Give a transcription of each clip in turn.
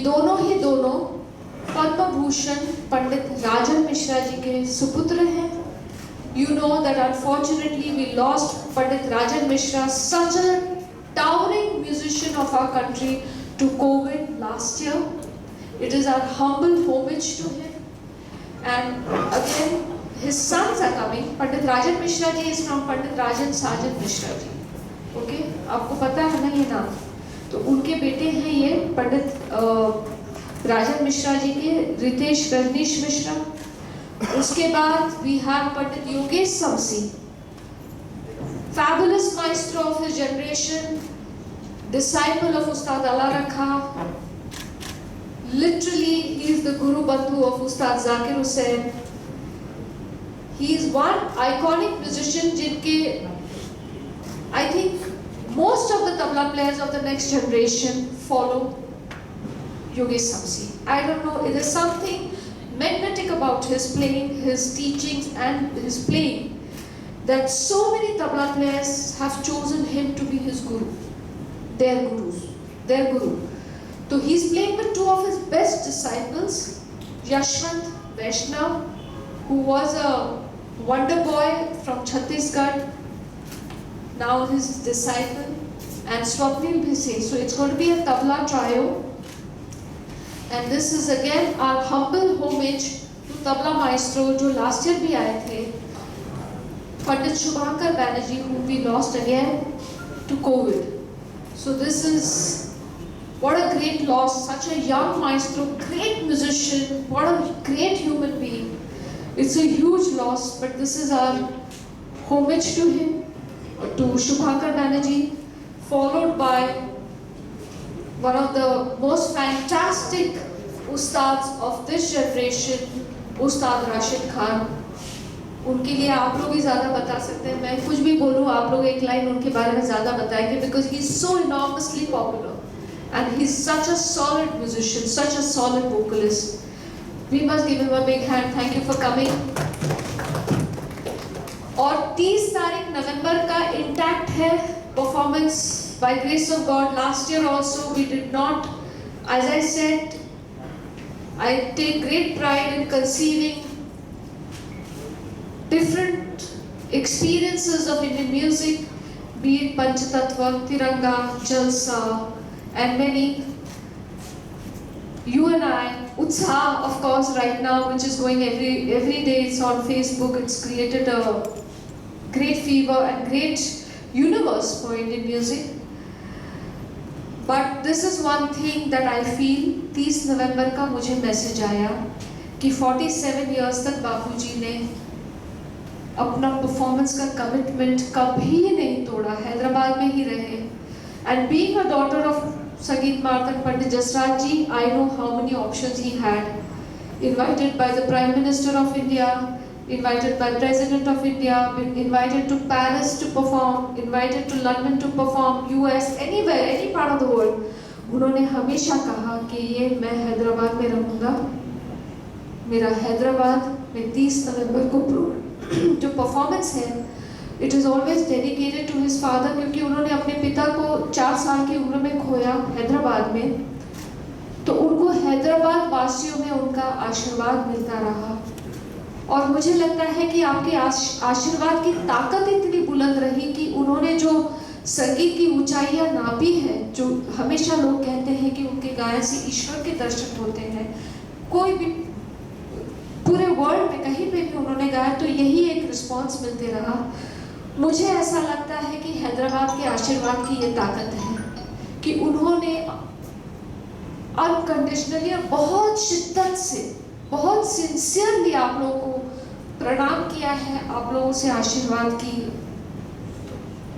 दोनों पद्म भूषण पंडित राजन मिश्रा जी के सुपुत्र हैं. You know that unfortunately we lost Pandit Rajan Mishra, such a towering musician of our country, to COVID last year. It is our humble homage to him. And again, his sons are coming. Pandit Rajan Mishra ji is from Pandit Rajan Sajan Mishra ji. Okay? आपको पता है ना ये नाम? तो उनके बेटे हैं ये पंडित राजन मिश्रा जी के रितेश रजनीश मिश्रा. उसके बाद we have Pandit Yogesh Samsi, fabulous maestro of his generation, disciple of Ustad Ala Rakha. Literally, he is the Guru Bandhu of Ustad Zakir Hussain. He is one iconic musician जिनके I think most of the tabla players of the next generation follow Yogesh Samsi. I don't know, it is something magnetic about his playing, his teachings and his playing, that so many tabla players have chosen him to be his guru, their guru. So he's playing with two of his best disciples, Yashwant Vaishnav, who was a wonder boy from Chhattisgarh, now his disciple, and Swapnil Bhise. So it's going to be a tabla trio. And this is again our humble homage to tabla maestro जो last year भी आए थे, Pandit Shubhankar Banerjee, whom we lost again to COVID. So this is what a great loss, such a young maestro, great musician, what a great human being. It's a huge loss, but this is our homage to him, to Shubhankar Banerjee, followed by one of the most fantastic ustads of this generation, Ustad Rashid Khan. उनके लिए आप लोग ही ज़्यादा बता सकते हैं. मैं कुछ भी बोलूँ, आप लोग एक लाइन उनके बारे में ज़्यादा बताएंगे, because he's so enormously popular and he's such a solid musician, such a solid vocalist. We must give him a big hand. Thank you for coming. और 30 तारीख नवंबर का इंटैक्ट है performance. By grace of God, last year also we did not, as I said, I take great pride in conceiving different experiences of Indian music, be it Panchatattva, Tiranga, Jalsa, and many. You and I, Utsaah, of course, right now, which is going every day, it's on Facebook, it's created a great fever and great universe for Indian music. But this is one thing that I feel, 30 नवंबर का मुझे message आया कि 47 years तक बापूजी ने अपना performance का commitment कभी नहीं तोड़ा, हैदराबाद में ही रहे. And being a daughter of Sangeet Martan Pandit Jasraj ji, I know how many options he had. Invited by the Prime Minister of India, invited by President of India, invited to Paris to perform, invited to London to perform, US, anywhere, any part of the world. उन्होंने हमेशा कहा कि ये मैं हैदराबाद में रहूँगा, मेरा हैदराबाद में 30 नवंबर को जो परफॉर्मेंस है, it is always dedicated to his father, क्योंकि उन्होंने अपने पिता को 4 साल की उम्र में खोया हैदराबाद में. तो उनको हैदराबाद वासियों में उनका आशीर्वाद मिलता रहा. और मुझे लगता है कि आपके आशीर्वाद की ताकत इतनी बुलंद रही कि उन्होंने जो संगीत की ऊंचाइयां नापी है, जो हमेशा लोग कहते हैं कि उनके गायन से ईश्वर के दर्शन होते हैं, कोई भी पूरे वर्ल्ड में कहीं पे भी उन्होंने गाया तो यही एक रिस्पॉन्स मिलते रहा. मुझे ऐसा लगता है कि हैदराबाद के आशीर्वाद की ये ताकत है कि उन्होंने अनकंडीशनली और बहुत शिद्दत से, बहुत सिंसियरली आप लोगों को प्रणाम किया है, आप लोगों से आशीर्वाद की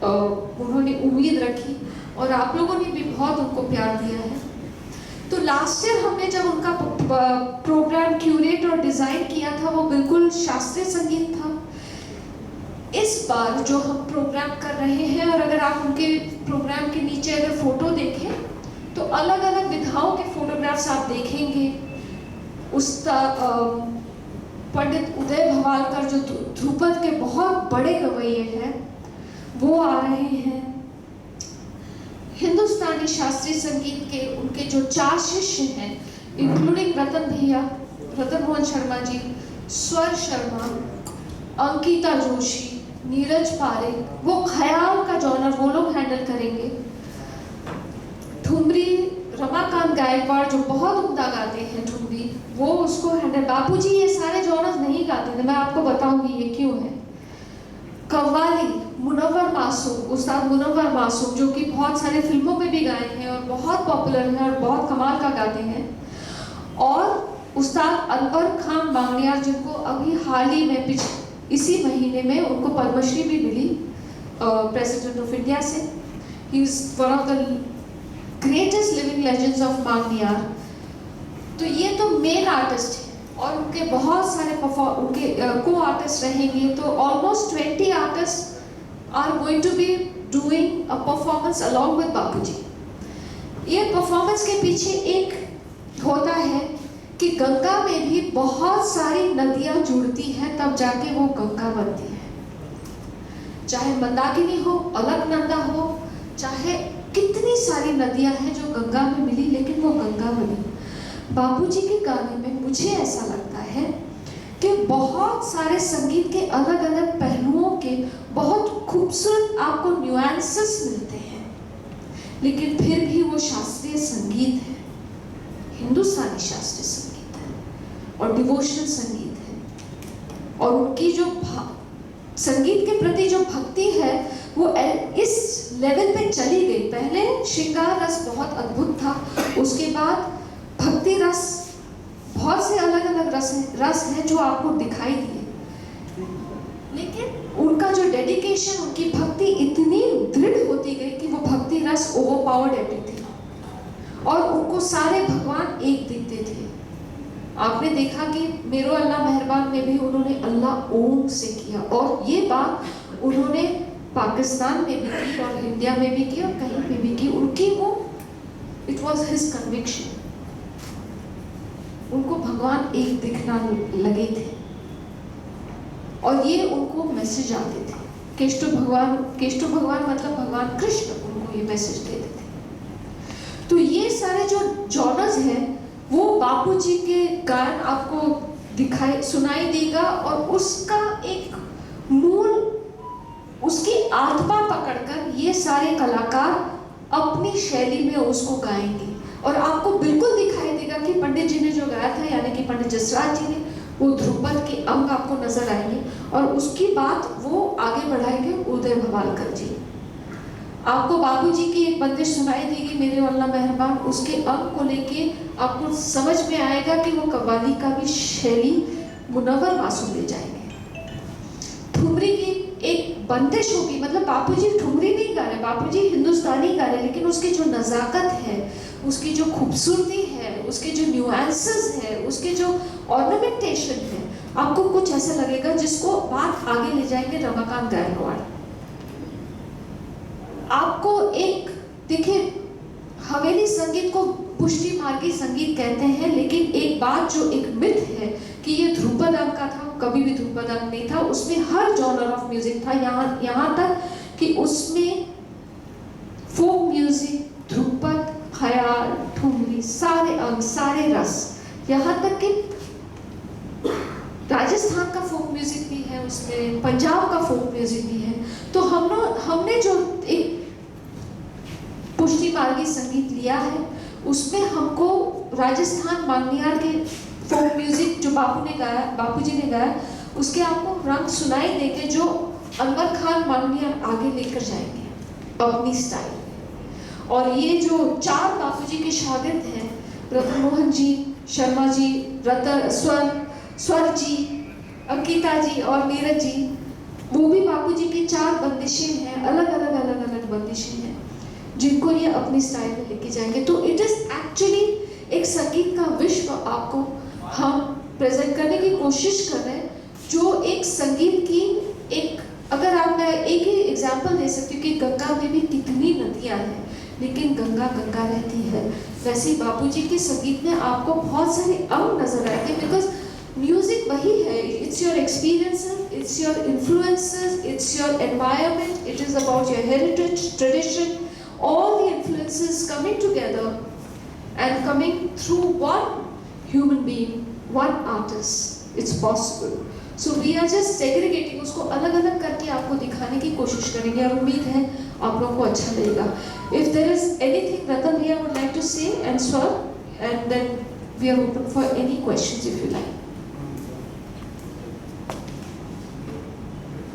उन्होंने उम्मीद रखी और आप लोगों ने भी बहुत उनको प्यार दिया है. तो लास्ट ईयर हमने जब उनका प्रोग्राम क्यूरेट और डिज़ाइन किया था, वो बिल्कुल शास्त्रीय संगीत था. इस बार जो हम प्रोग्राम कर रहे हैं, और अगर आप उनके प्रोग्राम के नीचे अगर फोटो देखें तो अलग अलग विधाओं के फोटोग्राफ्स आप देखेंगे. पंडित उदय भवालकर जो ध्रुपद के बहुत बड़े गवैये हैं, वो आ रहे हैं. हिंदुस्तानी शास्त्रीय संगीत के उनके जो 4 शिष्य हैं, इंक्लूडिंग रतन भैया, रतन मोहन शर्मा जी, स्वर शर्मा, अंकिता जोशी, नीरज पारेख, वो ख्याल का जॉनर वो लोग हैंडल करेंगे। ठुमरी रमाकांत गायकवाड़ जो बहुत उम्दा गाते हैं ठुमरी, वो उसको हैंडल। बापूजी ये सारे जॉनर्स नहीं गाते थे, मैं आपको बताऊंगी ये क्यों है। कव्वाली मुनव्वर मासूम, उस्ताद मुनव्वर मासूम, जो कि बहुत सारे फिल्मों में भी गाए हैं और बहुत पॉपुलर हैं और बहुत कमाल का गाते हैं। और उस्ताद अनवर खान मांगनियार, जिनको अभी हाल ही में इसी महीने में उनको पद्मश्री भी मिली प्रेसिडेंट ऑफ इंडिया से। He is one of the greatest living legends of Manganiyar. तो ये तो मेन आर्टिस्ट है और उनके बहुत सारे उनके को आर्टिस्ट रहेंगे। तो almost 20 artists are going to be doing a performance along with Bapuji. ये परफॉर्मेंस के पीछे एक होता है कि गंगा में भी बहुत सारी नदियां जुड़ती हैं, तब जाके वो गंगा बनती है। चाहे मंदाकिनी हो, अलकनंदा हो, चाहे कितनी सारी नदियां हैं जो गंगा में मिली, लेकिन वो गंगा बनी। बापूजी के गाने में मुझे ऐसा लगता है कि बहुत सारे संगीत के अलग अलग पहलुओं के बहुत खूबसूरत आपको न्यूएंसेस मिलते हैं, लेकिन फिर भी वो शास्त्रीय संगीत है, हिंदुस्तानी शास्त्रीय संगीत है और डिवोशनल संगीत है। और उनकी जो संगीत के प्रति जो भक्ति है वो इस लेवल पे चली गई। पहले श्रृंगार रस बहुत अद्भुत था, उसके बाद भक्ति रस, बहुत से अलग अलग रस हैं जो आपको दिखाई दिए, लेकिन उनका जो डेडिकेशन, उनकी भक्ति इतनी दृढ़ होती गई कि वो भक्ति रस ओवरपावर्ड एवरीथिंग और उनको सारे भगवान एक दिखते थे। आपने देखा कि मेरो अल्लाह मेहरबान में भी उन्होंने अल्लाह ओम से किया, और ये बात उन्होंने पाकिस्तान में भी की और इंडिया में भी की और कहीं पे भी की। उनकी वो इट वॉज हिज कन्विक्शन, उनको भगवान एक दिखना लगे थे और ये उनको मैसेज आते थे। केष्टु भगवान मतलब भगवान कृष्ण उनको ये मैसेज देते थे। तो ये सारे जो जॉनर्स हैं वो बापूजी के गान आपको सुनाई देगा और उसका एक मूल, उसकी आत्मा पकड़कर ये सारे कलाकार अपनी शैली में उसको गाएंगे और आपको बिल्कुल दिखाई देगा कि पंडित जी ने जो गाया था, यानी कि पंडित जसराज जी ने, वो ध्रुपद के अंग आपको नजर आएंगे और उसकी बात वो आगे बढ़ाएंगे उदय भवालकर जी। आपको बापूजी की एक बंदिश सुनाई देगी, मेरे अल्लाह मेहरबान, उसके अंग को लेके आपको समझ में आएगा कि वो कव्वाली का भी शैली मुनव्वर मासूम ले जाएंगे। ठुमरी की एक बंदिश होगी, मतलब बापूजी ठुमरी नहीं गा रहे, बापूजी हिंदुस्तानी गा रहे, लेकिन उसकी जो नज़ाकत है, उसकी जो खूबसूरती है, उसके जो न्यूएंसेस है, उसके जो ऑर्नामेंटेशन है, आपको कुछ ऐसा लगेगा जिसको बात आगे ले जाएंगे रमाकांत गायकवाड़। आपको एक देखिए, हवेली संगीत को पुष्टि मार्गी संगीत कहते हैं, लेकिन एक बात जो एक मिथ है कि ये ध्रुपद अंग का था, कभी भी ध्रुपद अंग नहीं था। उसमें हर जॉनर ऑफ म्यूजिक था, यहाँ तक कि उसमें फोक म्यूजिक, ध्रुपद, ख्याल, ठुमरी, सारे अंग, सारे रस, यहाँ तक कि राजस्थान का फोक म्यूजिक भी है उसमें, पंजाब का फोक म्यूजिक भी है। तो हमने जो एक पुष्टि मार्गी संगीत लिया है, उसमें हमको राजस्थान मांगनियार के फोक म्यूजिक जो बापूजी ने गाया, उसके आपको रंग सुनाई देंगे जो अनवर खान मांगनियार आगे लेकर जाएंगे अपनी स्टाइल में। और ये जो 4 बापूजी के शागिर्द हैं, रतन मोहन जी, शर्मा जी, स्वर जी, अंकिता जी और नीरज जी, वो भी बापूजी की 4 बंदिशें हैं, अलग अलग बंदिशें हैं जिनको ये अपनी स्टाइल में लेके जाएंगे। तो इट इज एक्चुअली एक संगीत का विश्व आपको हम प्रेजेंट करने की कोशिश कर रहे हैं, जो एक संगीत की एक, अगर मैं एक ही एग्जांपल दे सकती हूँ कि गंगा में भी कितनी नदियाँ हैं, लेकिन गंगा गंगा रहती है। वैसे ही बापूजी के संगीत में आपको बहुत सारे अंग नजर आएंगे, बिकॉज म्यूजिक वही है, it's your experiences, it's your influences, it's your environment, it is about your heritage, tradition, all the influences coming together and coming through one human being, one artist. It's possible. So we are just segregating, उसको अलग अलग करके आपको दिखाने की कोशिश करेंगे और उम्मीद है आप लोगों को अच्छा लगेगा. If there is anything Ratan here would like to say and Swar, and then we are open for any questions if you like.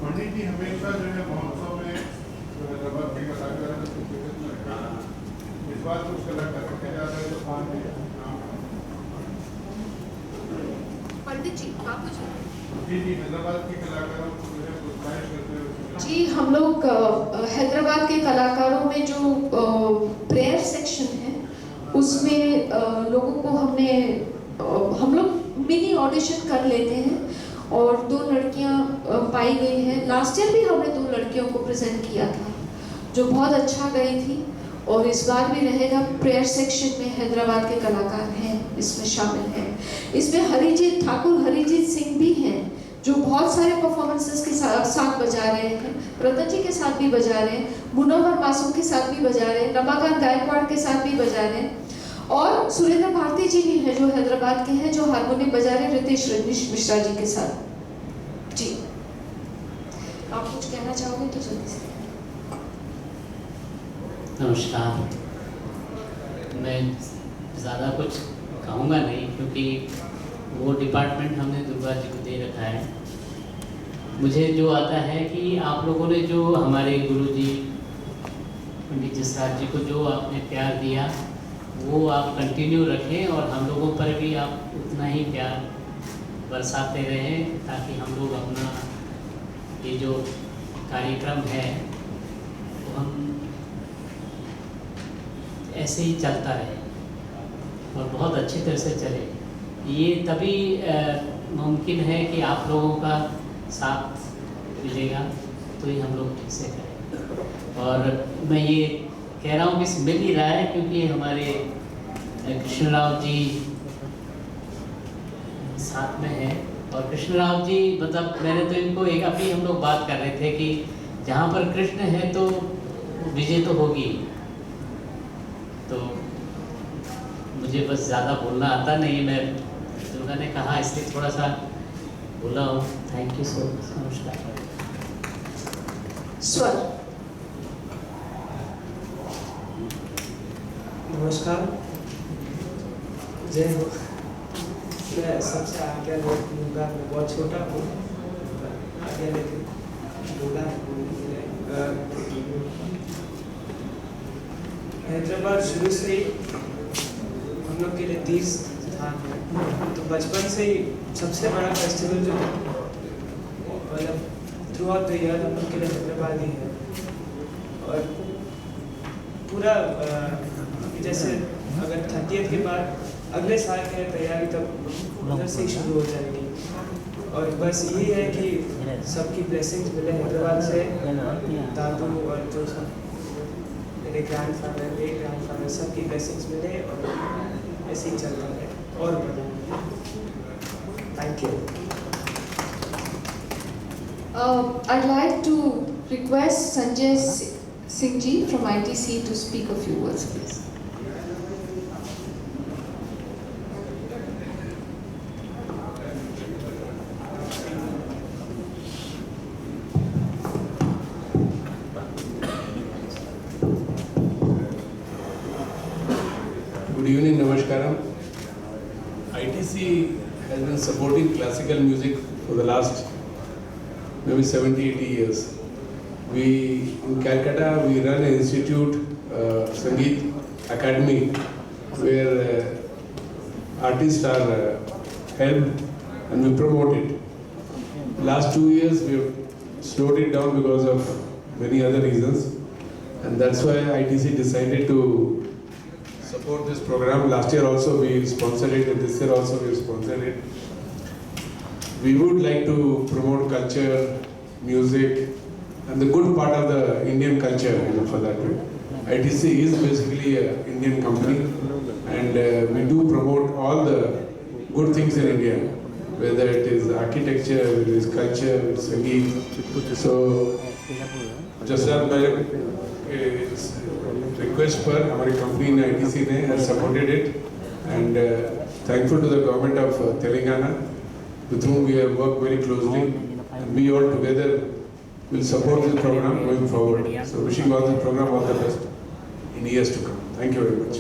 पंडित जी हमेशा जो है महोत्सव में रबर की कलाकार इस बात को कलाकार रखे जा रहे हैं तो कौन है पंडित जी आप कुछ जी हैदराबाद के कलाकारों को जो है प्रोत्साहित करते हुए जी हम लोग हैदराबाद के कलाकारों में जो प्रेयर सेक्शन है उसमें लोगों को हम लोग मिनी ऑडिशन कर लेते हैं और 2 लड़कियां पाई गई हैं. लास्ट ईयर भी हमने 2 लड़कियों को प्रेजेंट किया था जो बहुत अच्छा गई थी और इस बार भी रहेगा. प्रेयर सेक्शन में हैदराबाद के कलाकार हैं इसमें शामिल हैं. इसमें ठाकुर हरिजीत सिंह भी हैं जो बहुत सारे परफॉर्मेंसेस के साथ बजा रहे हैं. रतन जी के साथ भी बजा रहे हैं, मुनव्वर मासूम के साथ भी बजा रहे हैं, रमाकांत गायकवाड़ के साथ भी बजा रहे हैं और सुरेंद्र भारती जी भी हैं जो हैदराबाद के हैं जो हारमोनियम बजा रहे हैं रितेश रजनीश मिश्रा जी के साथ. जी आप कुछ कहना चाहोगे तो जल्दी से. नमस्कार. मैं ज़्यादा कुछ कहूँगा नहीं क्योंकि वो डिपार्टमेंट हमने दुर्गा जी को दे रखा है. मुझे जो आता है कि आप लोगों ने जो हमारे गुरुजी पंडित जसराज जी को जो आपने प्यार दिया वो आप कंटिन्यू रखें और हम लोगों पर भी आप उतना ही प्यार बरसाते रहें ताकि हम लोग अपना ये जो कार्यक्रम है वो हम ऐसे ही चलता रहे और बहुत अच्छी तरह से चले. ये तभी मुमकिन है कि आप लोगों का साथ मिलेगा तो ही हम लोग ठीक से करें. और मैं ये कह रहा हूँ कि मिल ही रहा है क्योंकि हमारे कृष्णराव जी साथ में हैं और कृष्णराव जी मतलब मैंने तो इनको एक अभी हम लोग बात कर रहे थे कि जहाँ पर कृष्ण है तो विजय तो होगी. तो मुझे बस ज़्यादा बोलना आता नहीं, मैं दुर्गा ने कहा इसलिए थोड़ा सा बोला हूँ. Thank you so much. नमस्कार. स्वर. नमस्कार, जय हो. मैं सबसे आगे लूँगा, मैं बहुत छोटा हूँ आगे लेकिन बोला हैदराबाद शुरू से ही हम लोग के लिए 30 स्थान है. तो बचपन से ही सबसे बड़ा फेस्टिवल जो मतलब थ्रू आउट द ईयर हम लोग के लिए हैदराबाद ही है. और पूरा जैसे अगर 30th के बाद अगले साल की तैयारी तब उधर से ही शुरू हो जाएगी. और बस यही है कि सबकी ब्लेसिंग्स मिले हैदराबाद से, दादू और जो सब मेरे ग्रैंडफादर सबकी ब्लेसिंग्स मिले और ऐसे ही चलता रहे और thank you. I'd like to request Sanjay Singh ji from ITC to speak a few words, please. Good evening, Namaskaram. ITC has been supporting classical music for the last maybe 70-80 years. In Calcutta, we run an institute, Sangeet Academy, where artists are helped and we promote it. Last 2 years, we have slowed it down because of many other reasons, and that's why ITC decided to support this program. Last year also we sponsored it, and this year also we sponsored it. We would like to promote culture, music, and the good part of the Indian culture, for that way. ITC is basically an Indian company, and we do promote all the good things in India, whether it is architecture, whether it is culture, Sangeet. So, Jasraj bhai request पर हमारी company ने ITC ने has supported it and thankful to the government of Telangana with whom we have worked very closely and we all together will support this program going forward. So wishing all the program all the best in years to come. Thank you very much.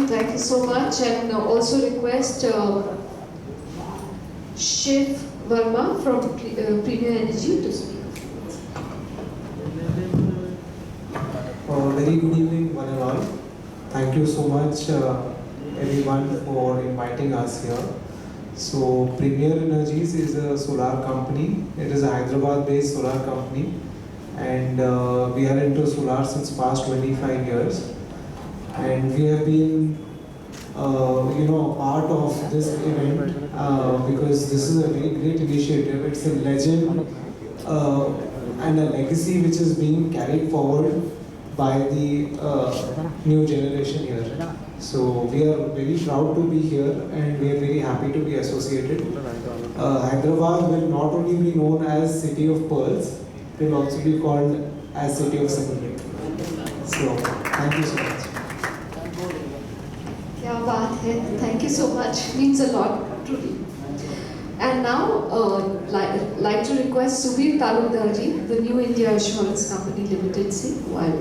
Thank you so much, and also request Shiv Verma from Premier Energy to speak. Very good evening, one and all. Thank you so much, everyone, for inviting us here. So, Premier Energies is a solar company. It is a Hyderabad-based solar company, and we are into solar since past 25 years. And we have been, part of this event because this is a very great initiative. It's a legend and a legacy which is being carried forward by the new generation here. So we are very proud to be here and we are very happy to be associated. Hyderabad will not only be known as City of Pearls, it will also be called as City of Celebrate. So thank you so much. Kya baat hai. Thank you so much. Means a lot, truly. And now, like to request Subir Talukdar ji, the New India Assurance Company Limited, say, while